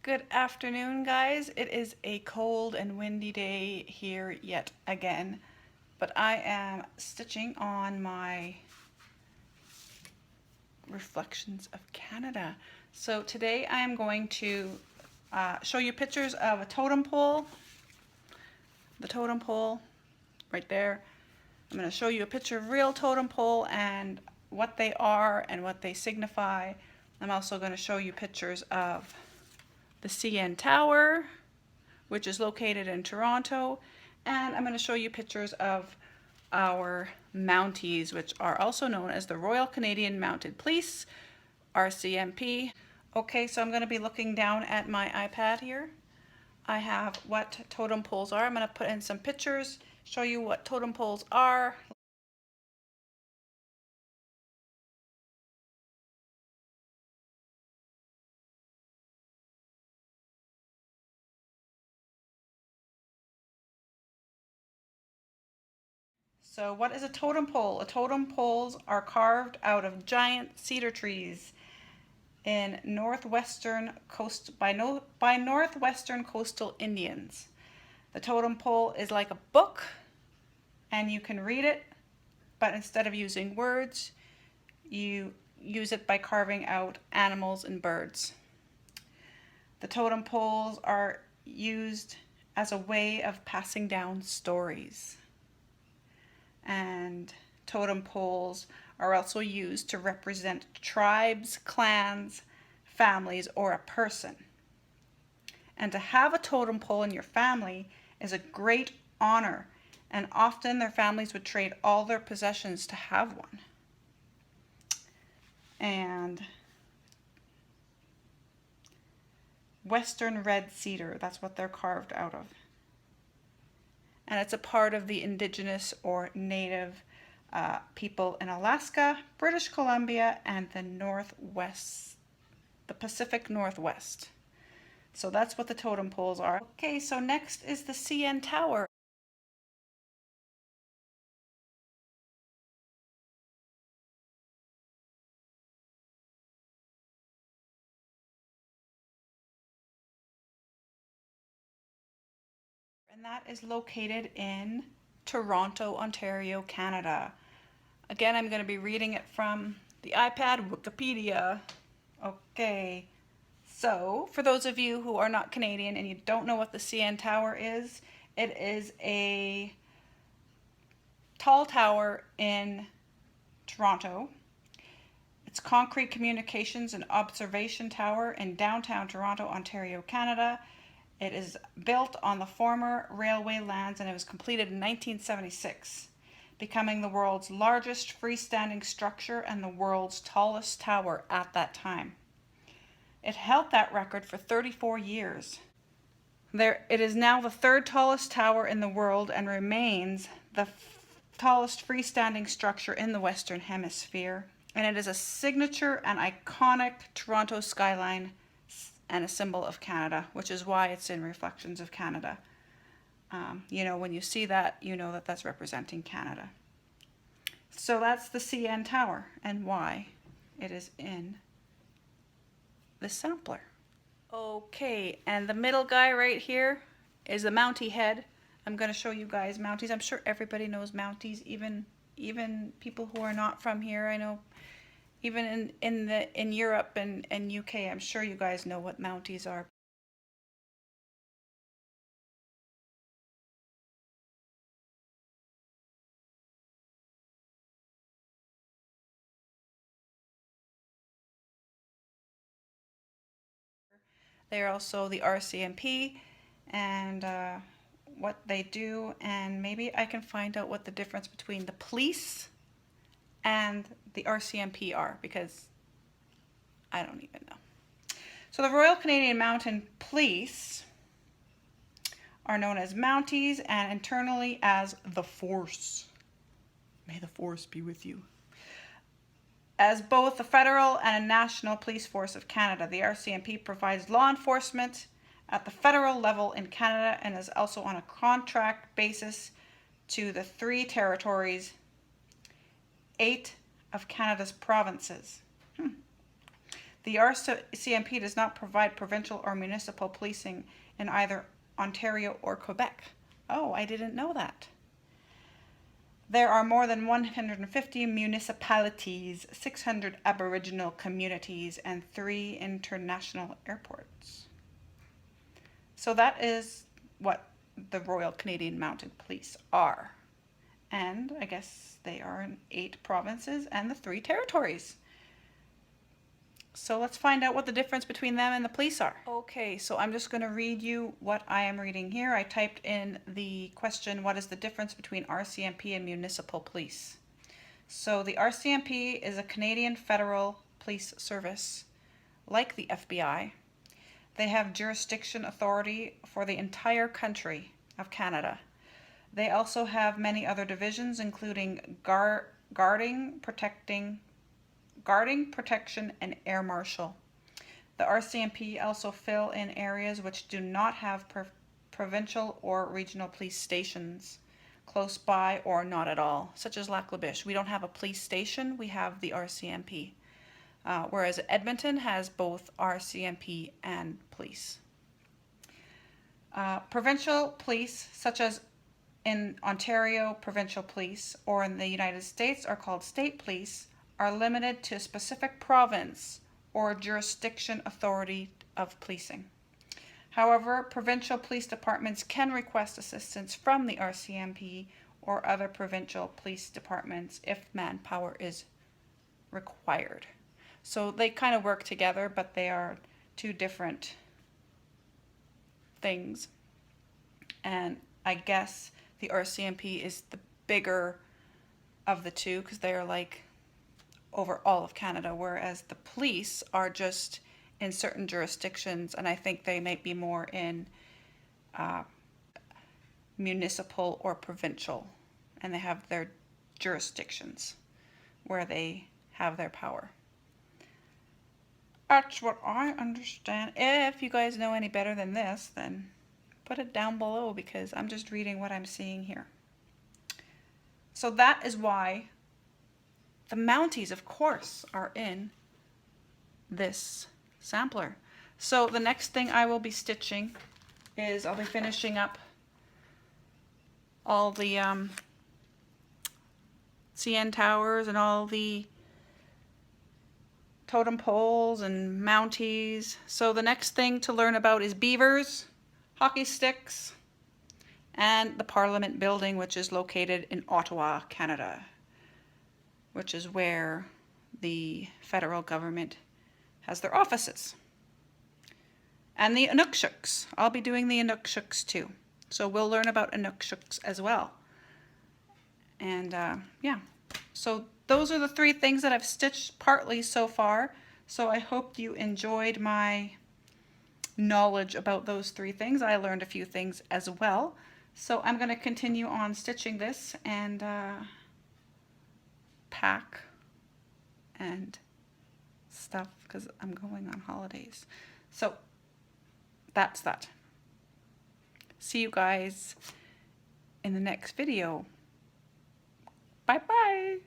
Good afternoon, guys. It is a cold and windy day here yet again, but I am stitching on my Reflections of Canada. So today I am going to show you pictures of a totem pole, the totem pole right there. I'm going to show you a picture of real totem pole and what they are and what they signify. I'm also going to show you pictures of the CN Tower, which is located in Toronto, and I'm going to show you pictures of our Mounties, which are also known as the Royal Canadian Mounted Police, RCMP. Okay, so I'm going to be looking down at my iPad here. I have what totem poles are. I'm going to put in some pictures, show you what totem poles are. So what is a totem pole? A totem poles are carved out of giant cedar trees in northwestern northwestern coastal Indians. The totem pole is like a book and you can read it, but instead of using words, you use it by carving out animals and birds. The totem poles are used as a way of passing down stories. And totem poles are also used to represent tribes, clans, families, or a person. And to have a totem pole in your family is a great honor, and often their families would trade all their possessions to have one. And Western red cedar, that's what they're carved out of. And it's a part of the indigenous or native people in Alaska, British Columbia, and the Northwest, the Pacific Northwest. So that's what the totem poles are. Okay, so next is the CN Tower. And that is located in Toronto, Ontario, Canada. Again, I'm going to be reading it from the iPad Wikipedia. Okay, so for those of you who are not Canadian and you don't know what the CN Tower is, it is a tall tower in Toronto. It's concrete communications and observation tower in downtown Toronto, Ontario, Canada. It is built on the former railway lands and it was completed in 1976, becoming the world's largest freestanding structure and the world's tallest tower at that time. It held that record for 34 years. It is now the third tallest tower in the world and remains the tallest freestanding structure in the Western Hemisphere. And it is a signature and iconic Toronto skyline and a symbol of Canada, which is why it's in Reflections of Canada. You know, when you see that, you know that that's representing Canada. So that's the CN Tower and why it is in the sampler. Okay, and the middle guy right here is the Mountie head. I'm going to show you guys Mounties. I'm sure everybody knows Mounties, even people who are not from here. I know even in Europe and UK, I'm sure you guys know what Mounties are. They're also the RCMP and what they do, and maybe I can find out what the difference between the police and the RCMP are, because I don't even know. So the Royal Canadian Mounted Police are known as Mounties and internally as the Force. May the Force be with you. As both the federal and a national police force of Canada, the RCMP provides law enforcement at the federal level in Canada and is also on a contract basis to the 3 territories, 8 of Canada's provinces. The RCMP does not provide provincial or municipal policing in either Ontario or Quebec. Oh, I didn't know that. There are more than 150 municipalities, 600 Aboriginal communities, and 3 international airports. So that is what the Royal Canadian Mounted Police are. And I guess they are in 8 provinces and the 3 territories. So let's find out what the difference between them and the police are. Okay, so I'm just going to read you what I am reading here. I typed in the question, what is the difference between RCMP and municipal police? So the RCMP is a Canadian federal police service, like the FBI. They have jurisdiction authority for the entire country of Canada. They also have many other divisions, including guarding, protection, and air marshal. The RCMP also fill in areas which do not have provincial or regional police stations close by or not at all, such as Lac La Biche. We don't have a police station, we have the RCMP. Whereas Edmonton has both RCMP and police. Provincial police, such as in Ontario, provincial police, or in the United States are called state police, are limited to a specific province or jurisdiction authority of policing. However, provincial police departments can request assistance from the RCMP or other provincial police departments if manpower is required. So they kind of work together, but they are 2 different things. And I guess the RCMP is the bigger of the 2 because they are like over all of Canada, whereas the police are just in certain jurisdictions, and I think they might be more in municipal or provincial, and they have their jurisdictions where they have their power. That's what I understand. If you guys know any better than this, then put it down below, because I'm just reading what I'm seeing here. So that is why the Mounties, of course, are in this sampler. So the next thing I will be stitching is I'll be finishing up all the CN towers and all the totem poles and Mounties. So the next thing to learn about is beavers, hockey sticks, and the Parliament building, which is located in Ottawa, Canada, which is where the federal government has their offices. And the Inukshuks. I'll be doing the Inukshuks too. So we'll learn about Inukshuks as well. And yeah, so those are the 3 things that I've stitched partly so far. So I hope you enjoyed my knowledge about those 3 things. I learned a few things as well. So I'm going to continue on stitching this and pack and stuff because I'm going on holidays. So that's that. See you guys in the next video. Bye bye.